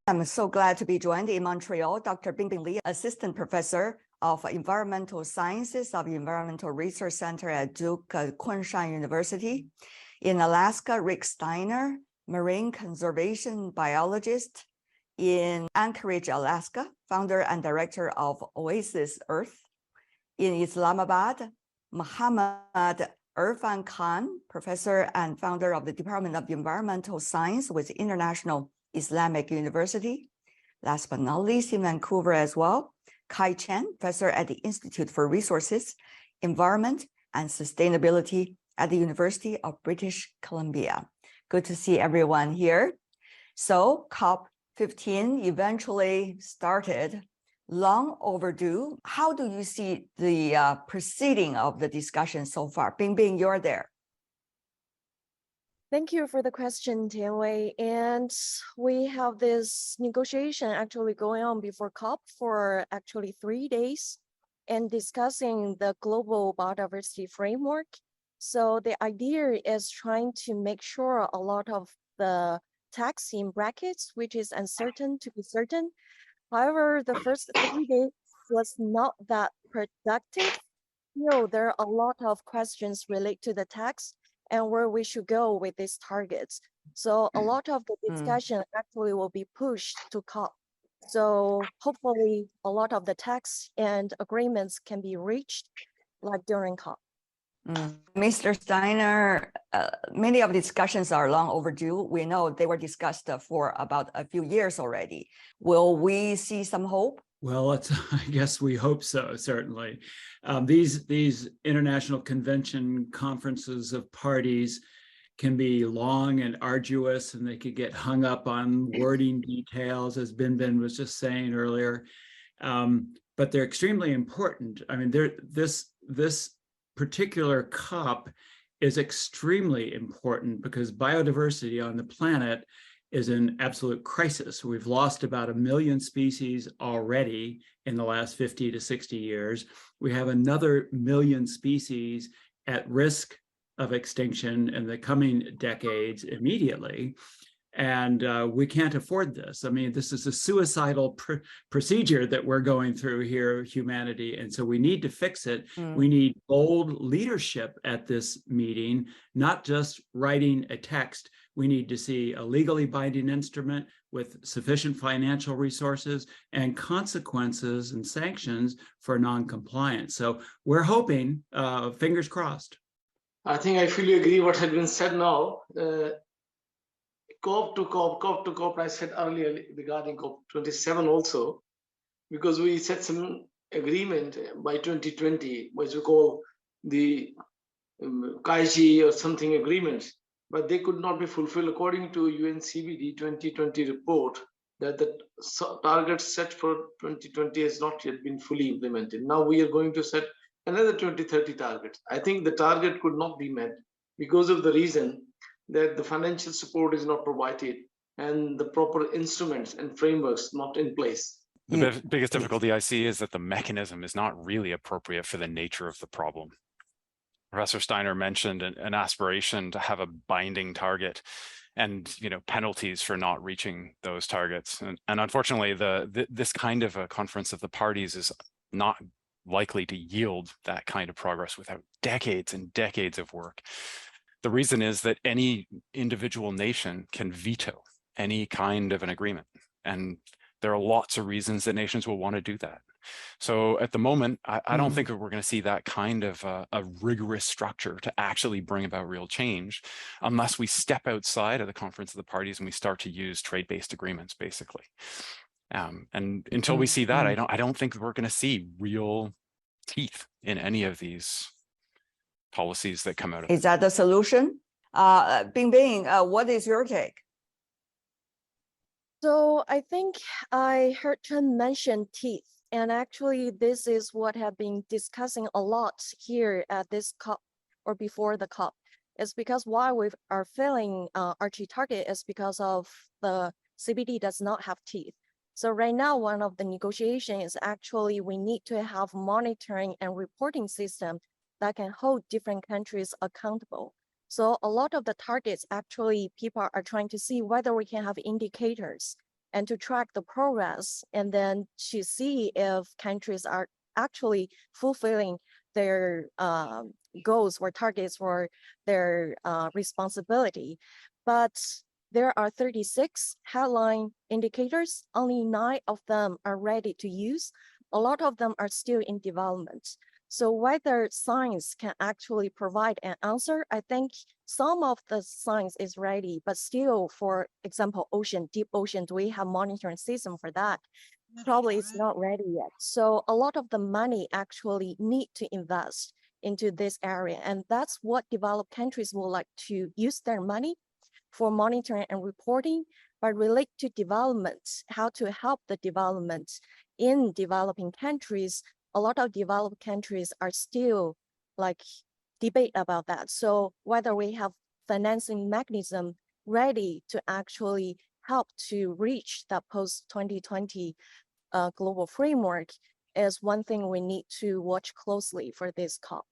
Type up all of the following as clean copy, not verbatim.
I'm so glad to be joined in Montreal. Dr. Bingbing Li, Assistant Professor of Environmental Sciences of Environmental Research Center at Duke Kunshan University. In Alaska, Rick Steiner, Marine Conservation Biologist. In Anchorage, Alaska, founder and director of Oasis Earth. In Islamabad, Muhammad Irfan Khan, professor and founder of the Department of Environmental Science with International Islamic University. Last but not least, in Vancouver as well, Kai Chen, professor at the Institute for Resources, Environment and Sustainability at the University of British Columbia. Good to see everyone here. So COP15 eventually started, long overdue. How do you see the proceeding of the discussion so far? Bingbing, you're there. Thank you for the question, Tianwei. And we have this negotiation actually going on before COP for actually 3 days and discussing the global biodiversity framework. So the idea is trying to make sure a lot of the text in brackets, which is uncertain to be certain. However, the first 3 days was not that productive. Still, there are a lot of questions related to the text and where we should go with these targets. So a lot of the discussion actually will be pushed to COP. So hopefully a lot of the texts and agreements can be reached like during COP. Mr. Steiner, many of the discussions are long overdue. We know they were discussed for about a few years already. Will we see some hope? Well, I guess we hope so, certainly. These international convention conferences of parties can be long and arduous, and they could get hung up on wording details, as Bingbing was just saying earlier. But they're extremely important. I mean, this particular COP is extremely important because biodiversity on the planet is an absolute crisis. We've lost about 1 million species already in the last 50 to 60 years. We have another 1 million species at risk of extinction in the coming decades immediately. And we can't afford this. I mean, this is a suicidal procedure that we're going through here, humanity. And so we need to fix it. We need bold leadership at this meeting, not just writing a text. We need to see a legally binding instrument with sufficient financial resources and consequences and sanctions for non-compliance. So we're hoping, fingers crossed. I think I fully agree what has been said now. COP to COP, I said earlier regarding COP27 also, because we set some agreement by 2020, which we call the Kaiji or something agreements, but they could not be fulfilled according to UNCBD 2020 report that the targets set for 2020 has not yet been fully implemented. Now we are going to set another 2030 targets. I think the target could not be met because of the reason that the financial support is not provided and the proper instruments and frameworks not in place. The biggest difficulty I see is that the mechanism is not really appropriate for the nature of the problem. Professor Steiner mentioned an aspiration to have a binding target and penalties for not reaching those targets. And unfortunately, this kind of a conference of the parties is not likely to yield that kind of progress without decades and decades of work. The reason is that any individual nation can veto any kind of an agreement. And there are lots of reasons that nations will want to do that. So at the moment, I don't think that we're going to see that kind of a rigorous structure to actually bring about real change unless we step outside of the Conference of the Parties and we start to use trade-based agreements, basically. And until we see that, I don't think we're going to see real teeth in any of these policies that come out of it. Is that the solution? Bingbing, what is your take? So I think I heard Chen mention teeth, and actually this is what have been discussing a lot here at this COP or before the COP. It's because why we are failing RG target is because of the CBD does not have teeth. So right now, one of the negotiations is actually we need to have monitoring and reporting system that can hold different countries accountable. So a lot of the targets, actually, people are trying to see whether we can have indicators and to track the progress, and then to see if countries are actually fulfilling their goals or targets for their responsibility. But there are 36 headline indicators. Only 9 of them are ready to use. A lot of them are still in development. So whether science can actually provide an answer, I think some of the science is ready, but still, for example, ocean, deep ocean, do we have monitoring system for that? Probably it's not ready yet. So a lot of the money actually need to invest into this area. And that's what developed countries would like to use their money for monitoring and reporting, but relate to development, how to help the development in developing countries. A lot of developed countries are still like debate about that. So whether we have financing mechanism ready to actually help to reach that post-2020 global framework is one thing we need to watch closely for this COP.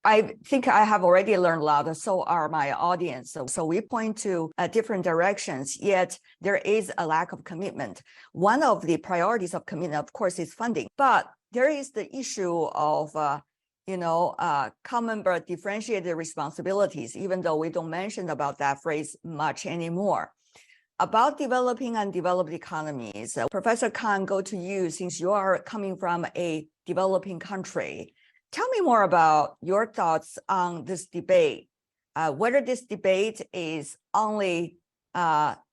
I think I have already learned a lot, so are my audience. So we point to different directions, yet there is a lack of commitment. One of the priorities of commitment, of course, is funding, but there is the issue of common but differentiated responsibilities, even though we don't mention about that phrase much anymore. About developing and developed economies, Professor Khan, go to you, since you are coming from a developing country. Tell me more about your thoughts on this debate, whether this debate is only shall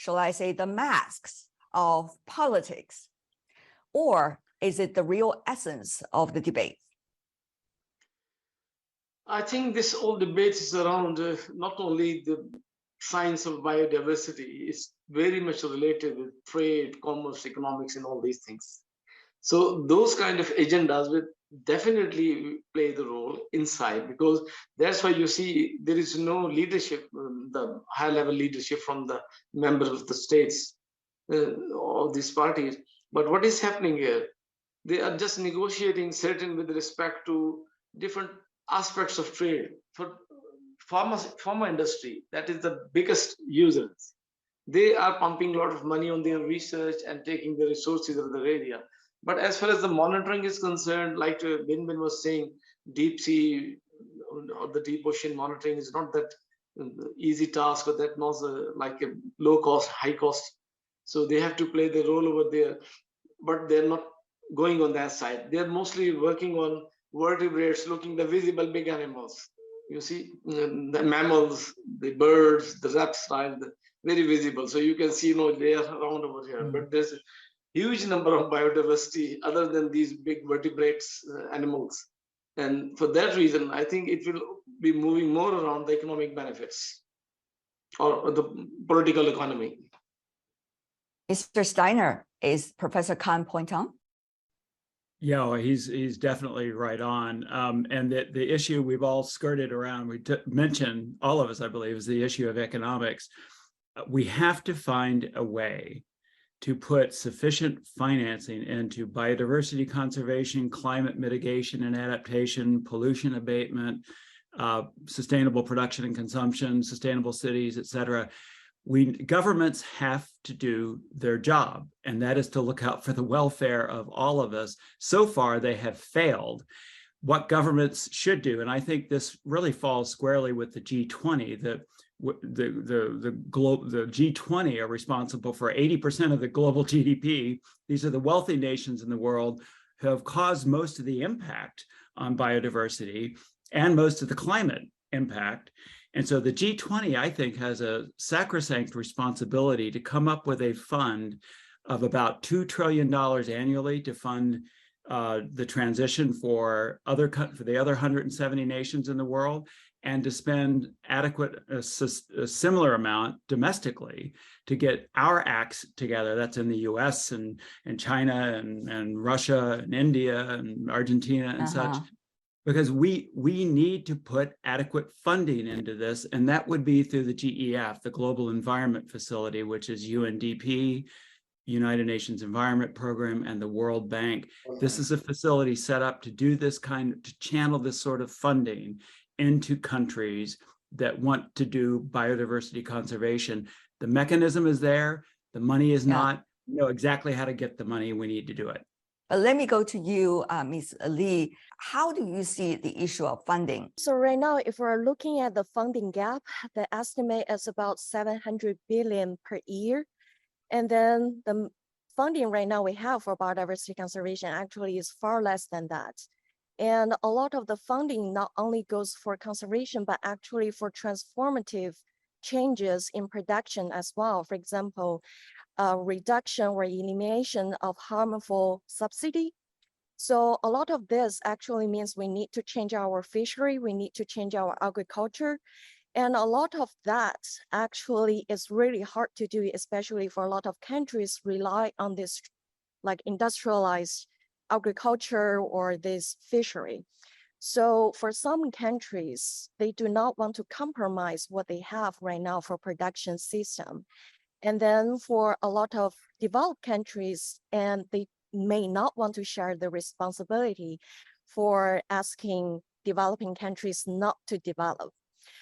I say, the masks of politics, or is it the real essence of the debate? I think this whole debate is around not only the science of biodiversity, it's very much related with trade, commerce, economics, and all these things. So those kind of agendas will definitely play the role inside, because that's why you see there is no leadership, the high level leadership from the members of the states of these parties. But what is happening here? They are just negotiating certain with respect to different aspects of trade. For pharma industry, that is the biggest users. They are pumping a lot of money on their research and taking the resources of the area. But as far as the monitoring is concerned, like Bin was saying, deep sea or the deep ocean monitoring is not that easy task, or that not like a low cost, high cost. So they have to play the role over there, but they're not going on that side. They're mostly working on vertebrates, looking the visible big animals. You see, the mammals, the birds, the reptiles, very visible. So you can see, they are around over here. But there's a huge number of biodiversity other than these big vertebrates, animals. And for that reason, I think it will be moving more around the economic benefits or the political economy. Mr. Steiner, is Professor Khan point on? Yeah, well, he's definitely right on. And the issue we've all skirted around, we mentioned, all of us, I believe, is the issue of economics. We have to find a way to put sufficient financing into biodiversity conservation, climate mitigation and adaptation, pollution abatement, sustainable production and consumption, sustainable cities, et cetera. Governments have to do their job, and that is to look out for the welfare of all of us. So far, they have failed. What governments should do, and I think this really falls squarely with the G20, the G20 are responsible for 80% of the global GDP. These are the wealthy nations in the world who have caused most of the impact on biodiversity and most of the climate impact. And so the G20, I think, has a sacrosanct responsibility to come up with a fund of about $2 trillion annually to fund the transition for the other 170 nations in the world, and to spend a similar amount domestically to get our acts together. That's in the US and China and Russia and India and Argentina and such. Because we need to put adequate funding into this, and that would be through the GEF, the Global Environment Facility, which is UNDP, United Nations Environment Program, and the World Bank. This is a facility set up to do this to channel this sort of funding into countries that want to do biodiversity conservation. The mechanism is there, the money is not. We know exactly how to get the money. We need to do it. But let me go to you, Ms. Lee. How do you see the issue of funding? So right now, if we're looking at the funding gap, the estimate is about 700 billion per year. And then the funding right now we have for biodiversity conservation actually is far less than that. And a lot of the funding not only goes for conservation, but actually for transformative changes in production as well. For example, reduction or elimination of harmful subsidy. So a lot of this actually means we need to change our fishery, we need to change our agriculture. And a lot of that actually is really hard to do, especially for a lot of countries rely on this like industrialized agriculture or this fishery. So for some countries, they do not want to compromise what they have right now for production system. And then for a lot of developed countries, and they may not want to share the responsibility for asking developing countries not to develop.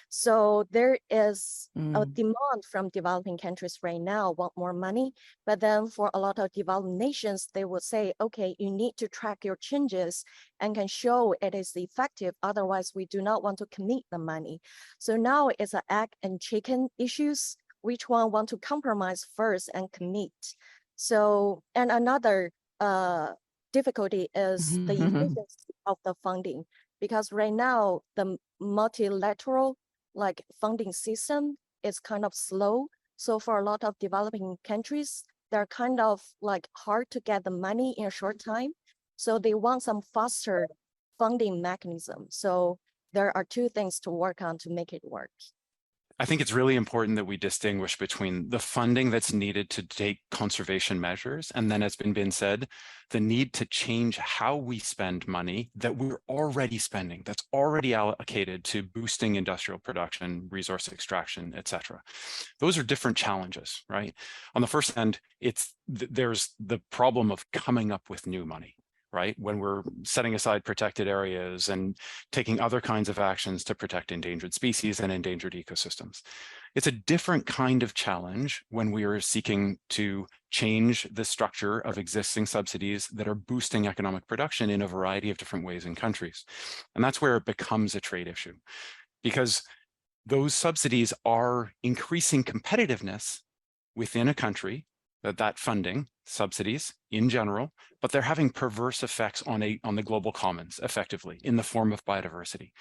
So there is a demand from developing countries right now want more money, but then for a lot of developed nations, they will say, okay, you need to track your changes and can show it is effective. Otherwise, we do not want to commit the money. So now it's an egg and chicken issues. Which one want to compromise first and commit? So, and another difficulty is the efficiency of the funding, because right now the multilateral like funding system is kind of slow. So for a lot of developing countries, they're kind of like hard to get the money in a short time. So they want some faster funding mechanism. So there are two things to work on to make it work. I think it's really important that we distinguish between the funding that's needed to take conservation measures, and then, as been said, the need to change how we spend money that we're already spending, that's already allocated to boosting industrial production, resource extraction, et cetera. Those are different challenges, right? On the first hand, there's the problem of coming up with new money, right? When we're setting aside protected areas and taking other kinds of actions to protect endangered species and endangered ecosystems. It's a different kind of challenge when we are seeking to change the structure of existing subsidies that are boosting economic production in a variety of different ways in countries. And that's where it becomes a trade issue, because those subsidies are increasing competitiveness within a country, that funding, subsidies in general, but they're having perverse effects on the global commons effectively in the form of biodiversity.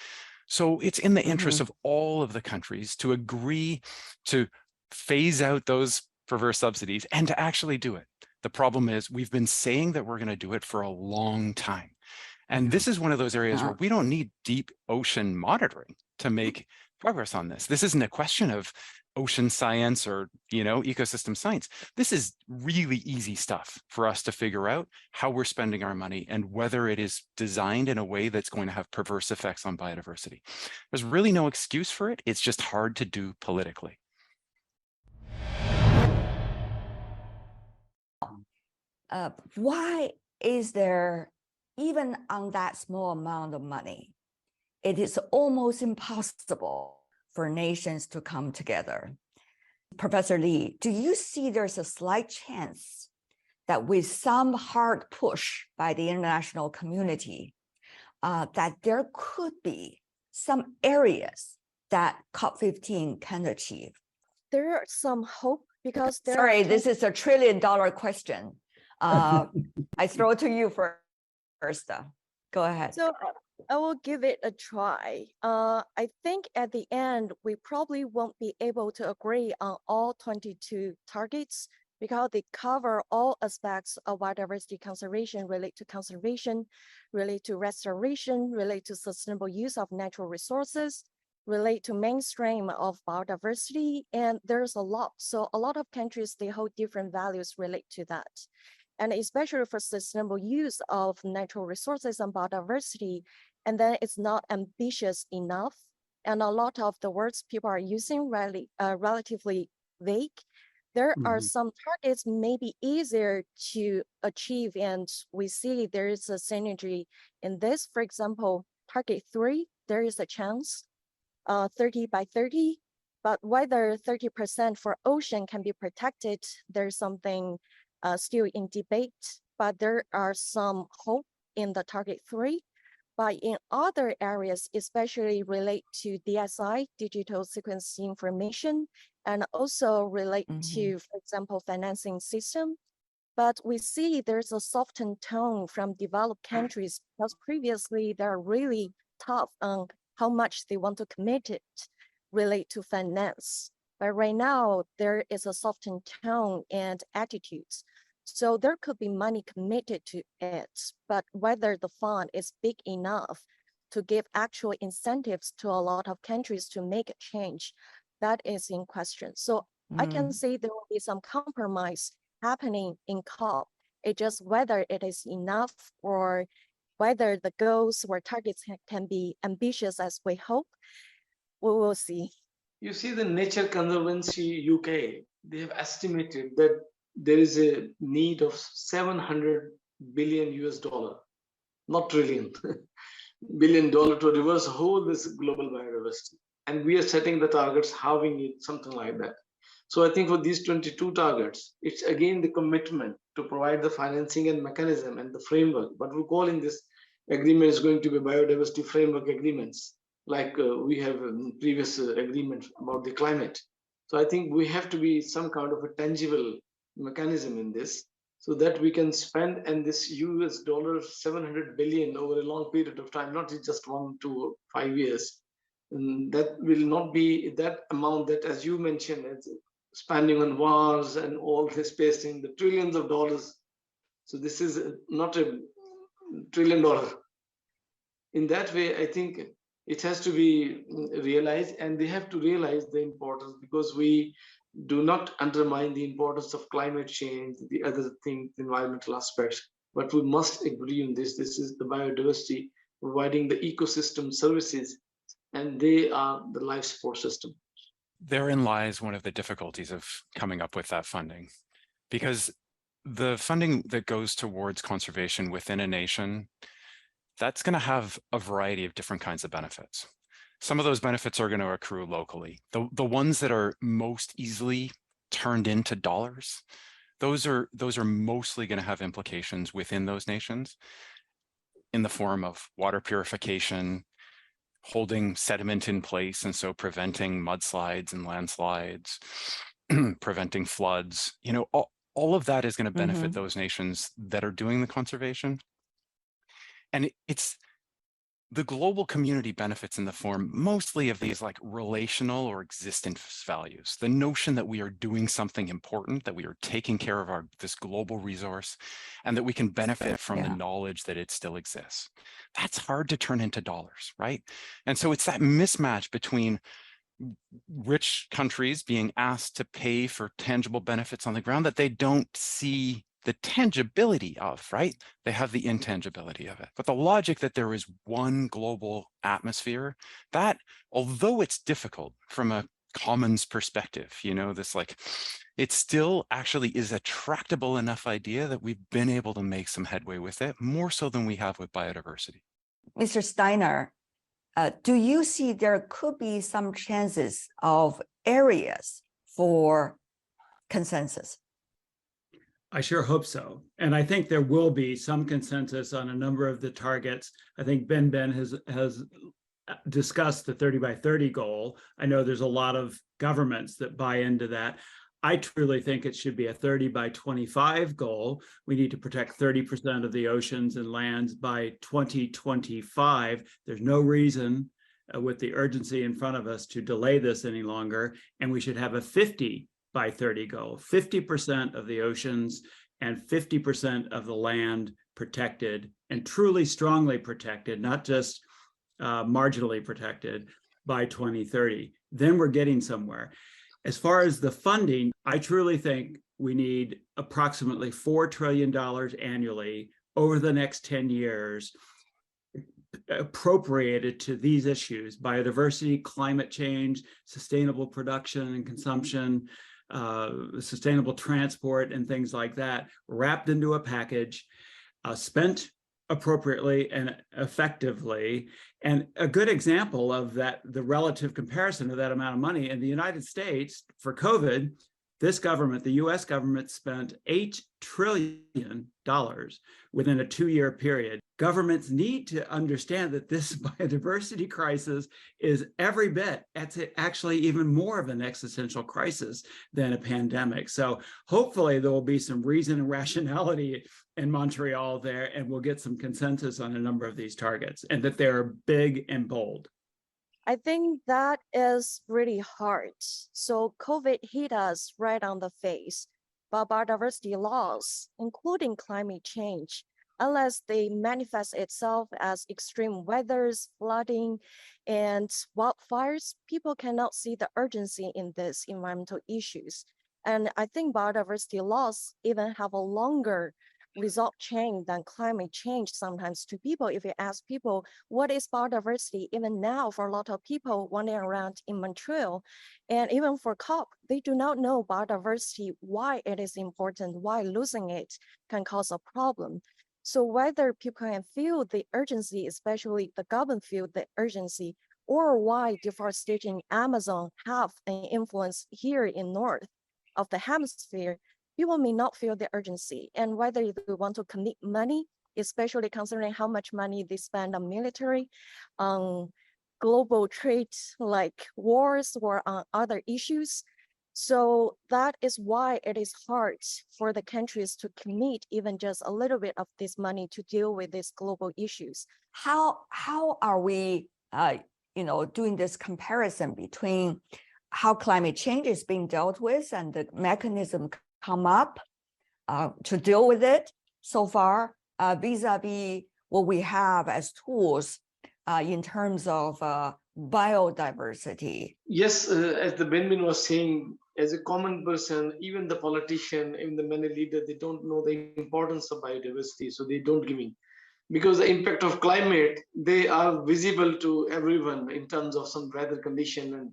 So it's in the interest of all of the countries to agree to phase out those perverse subsidies and to actually do it. The problem is we've been saying that we're going to do it for a long time. And this is one of those areas where we don't need deep ocean monitoring to make progress on this. This isn't a question of ocean science or, ecosystem science. This is really easy stuff for us to figure out how we're spending our money and whether it is designed in a way that's going to have perverse effects on biodiversity. There's really no excuse for it. It's just hard to do politically. Why is there, even on that small amount of money, it is almost impossible for nations to come together? Professor Lee, do you see there's a slight chance that with some hard push by the international community, that there could be some areas that COP15 can achieve? There are some hope because there Sorry, this is $1 trillion question. I throw it to you first. Go ahead. So I will give it a try. I think at the end, we probably won't be able to agree on all 22 targets because they cover all aspects of biodiversity conservation, relate to restoration, relate to sustainable use of natural resources, relate to mainstream of biodiversity, and there's a lot. So a lot of countries, they hold different values relate to that. And especially for sustainable use of natural resources and biodiversity, and then it's not ambitious enough. And a lot of the words people are using relatively vague. There are some targets maybe easier to achieve, and we see there is a synergy in this. For example, target 3, there is a chance. 30 by 30, but whether 30% for ocean can be protected, there's something still in debate, but there are some hope in the target 3. But in other areas, especially relate to DSI, digital sequence information, and also relate to, for example, financing system. But we see there's a softened tone from developed countries because previously they're really tough on how much they want to commit it relate to finance. But right now there is a softened tone and attitudes. So there could be money committed to it, but whether the fund is big enough to give actual incentives to a lot of countries to make a change, that is in question. So I can say there will be some compromise happening in COP. It's just whether it is enough or whether the goals or targets can be ambitious as we hope, we will see. You see, the Nature Conservancy UK, they have estimated that there is a need of 700 billion US dollar, not trillion, $billion to reverse whole this global biodiversity. And we are setting the targets, halving it, something like that. So I think for these 22 targets, it's again the commitment to provide the financing and mechanism and the framework. But we're calling this agreement is going to be biodiversity framework agreements, like we have previous agreement about the climate. So I think we have to be some kind of a tangible mechanism in this so that we can spend, and this US dollar 700 billion over a long period of time, not just 1 to 5 years. And that will not be that amount that, as you mentioned, spending on wars and all this spacing, the trillions of dollars. So this is not a $1 trillion. In that way, I think it has to be realized, and they have to realize the importance, because we do not undermine the importance of climate change, the other things, environmental aspects, but we must agree on this. This is the biodiversity providing the ecosystem services, and they are the life support system. Therein lies one of the difficulties of coming up with that funding, because the funding that goes towards conservation within a nation, that's going to have a variety of different kinds of benefits. Some of those benefits are going to accrue locally. The ones that are most easily turned into dollars, those are mostly going to have implications within those nations in the form of water purification, holding sediment in place, and so preventing mudslides and landslides, preventing floods. You know, all of that is going to benefit those nations that are doing the conservation. And it's the global community benefits in the form mostly of these like relational or existence values. The notion that we are doing something important, that we are taking care of this global resource, and that we can benefit from the knowledge that it still exists. That's hard to turn into dollars, right? And so it's that mismatch between rich countries being asked to pay for tangible benefits on the ground that they don't see the tangibility of, right? They have the intangibility of it. But the logic that there is one global atmosphere, that, although it's difficult from a commons perspective, you know, this like, it still actually is a tractable enough idea that we've been able to make some headway with it, more so than we have with biodiversity. Mr. Steiner, do you see there could be some chances of areas for consensus? I sure hope so. And I think there will be some consensus on a number of the targets. I think Ben has discussed the 30 by 30 goal. I know there's a lot of governments that buy into that. I truly think it should be a 30 by 25 goal. We need to protect 30% of the oceans and lands by 2025. There's no reason with the urgency in front of us to delay this any longer. And we should have a 50 by 30 goal, 50% of the oceans and 50% of the land protected, and truly strongly protected, not just marginally protected, by 2030. Then we're getting somewhere. As far as the funding, I truly think we need approximately $4 trillion annually over the next 10 years appropriated to these issues: biodiversity, climate change, sustainable production and consumption, sustainable transport, and things like that, wrapped into a package, spent appropriately and effectively. And a good example of that, the relative comparison of that amount of money in the United States for COVID, this government, the US government, spent $8 trillion within a 2-year period. Governments need to understand that this biodiversity crisis is every bit, it's actually even more of an existential crisis than a pandemic. So hopefully there will be some reason and rationality in Montreal there, and we'll get some consensus on a number of these targets, and that they're big and bold. I think that is really hard. So COVID hit us right on the face, but biodiversity loss, including climate change, unless they manifest itself as extreme weathers, flooding, and wildfires, people cannot see the urgency in these environmental issues. And I think biodiversity loss even have a longer result chain than climate change sometimes to people. If you ask people, what is biodiversity? Even now, for a lot of people wandering around in Montreal, and even for COP, they do not know biodiversity, why it is important, why losing it can cause a problem. So whether people can feel the urgency, especially the government feel the urgency, or why deforestation in Amazon have an influence here in north of the hemisphere, people may not feel the urgency. And whether they want to commit money, especially considering how much money they spend on military, on global trade like wars or on other issues. So that is why it is hard for the countries to commit even just a little bit of this money to deal with these global issues. How are we, doing this comparison between how climate change is being dealt with and the mechanism come up to deal with it so far, vis-a-vis what we have as tools in terms of biodiversity? Yes, as the Benjamin was saying, as a common person, even the politician, even the many leaders, they don't know the importance of biodiversity, so they don't give in. Because the impact of climate, they are visible to everyone in terms of some weather condition and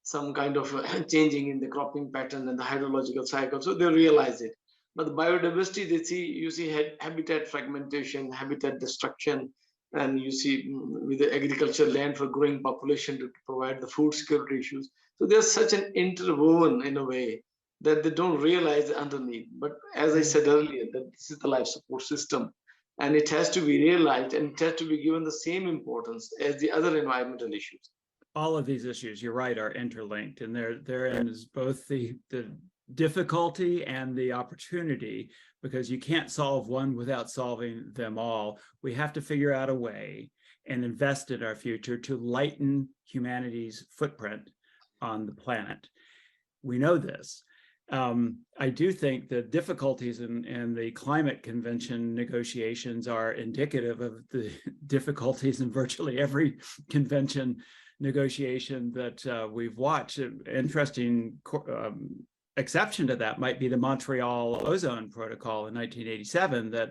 some kind of changing in the cropping pattern and the hydrological cycle, so they realize it. But the biodiversity, you see habitat fragmentation, habitat destruction, and you see with the agricultural land for growing population to provide the food security issues. So there's such an interwoven in a way that they don't realize underneath. But as I said earlier, that this is the life support system, and it has to be realized, and it has to be given the same importance as the other environmental issues. All of these issues, you're right, are interlinked, and therein is both the difficulty and the opportunity, because you can't solve one without solving them all. We have to figure out a way and invest in our future to lighten humanity's footprint on the planet. We know this. I do think the difficulties in the climate convention negotiations are indicative of the difficulties in virtually every convention negotiation that we've watched. An interesting exception to that might be the Montreal Ozone Protocol in 1987 that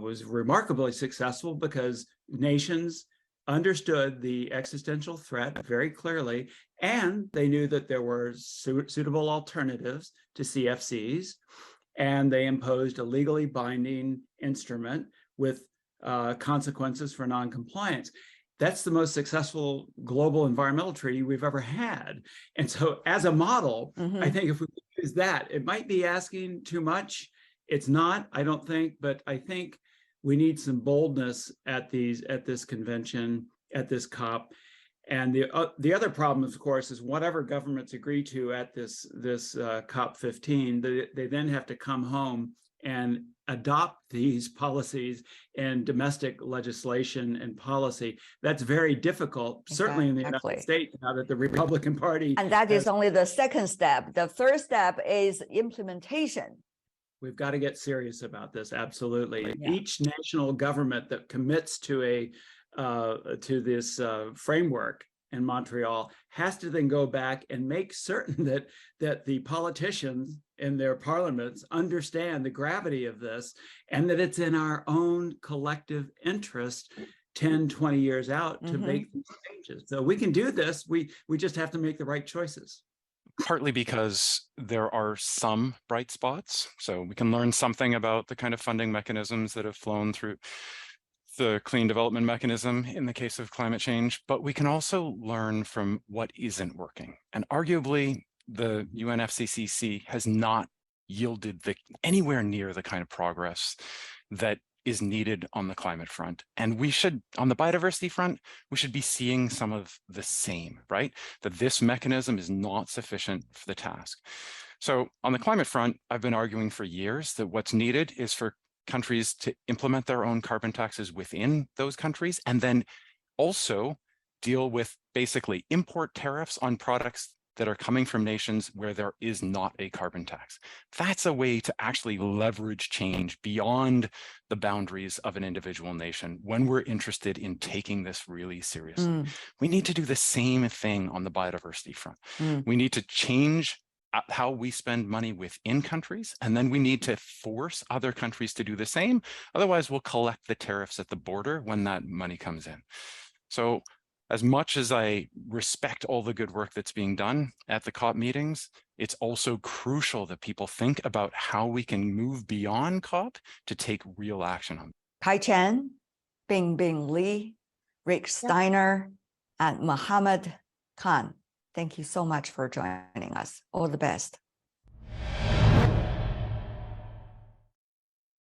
was remarkably successful because nations understood the existential threat very clearly, and they knew that there were suitable alternatives to CFCs, and they imposed a legally binding instrument with consequences for non-compliance. That's the most successful global environmental treaty we've ever had. And so as a model, I think if we use that, it might be asking too much. It's not, I don't think, but I think we need some boldness at this convention, at this COP. And the other problem, of course, is whatever governments agree to at this COP15, they then have to come home and adopt these policies in domestic legislation and policy. That's very difficult, certainly in the United States, now that the Republican Party. And that is only the second step. The first step is implementation. We've got to get serious about this, absolutely. Yeah. Each national government that commits to this framework in Montreal has to then go back and make certain that the politicians in their parliaments understand the gravity of this, and that it's in our own collective interest 10, 20 years out to make these changes. So we can do this, we just have to make the right choices. Partly because there are some bright spots. So we can learn something about the kind of funding mechanisms that have flown through the clean development mechanism in the case of climate change, but we can also learn from what isn't working. And arguably, the UNFCCC has not yielded anywhere near the kind of progress that is needed on the climate front. And we should, on the biodiversity front, we should be seeing some of the same, right? That this mechanism is not sufficient for the task. So on the climate front, I've been arguing for years that what's needed is for countries to implement their own carbon taxes within those countries, and then also deal with basically import tariffs on products that are coming from nations where there is not a carbon tax. That's a way to actually leverage change beyond the boundaries of an individual nation when we're interested in taking this really seriously. We need to do the same thing on the biodiversity front. We need to change how we spend money within countries, and then we need to force other countries to do the same. Otherwise, we'll collect the tariffs at the border when that money comes in. So as much as I respect all the good work that's being done at the COP meetings, it's also crucial that people think about how we can move beyond COP to take real action on it. Kai Chen, Bingbing Li, Rick Steiner, and Mohammed Khan. Thank you so much for joining us. All the best.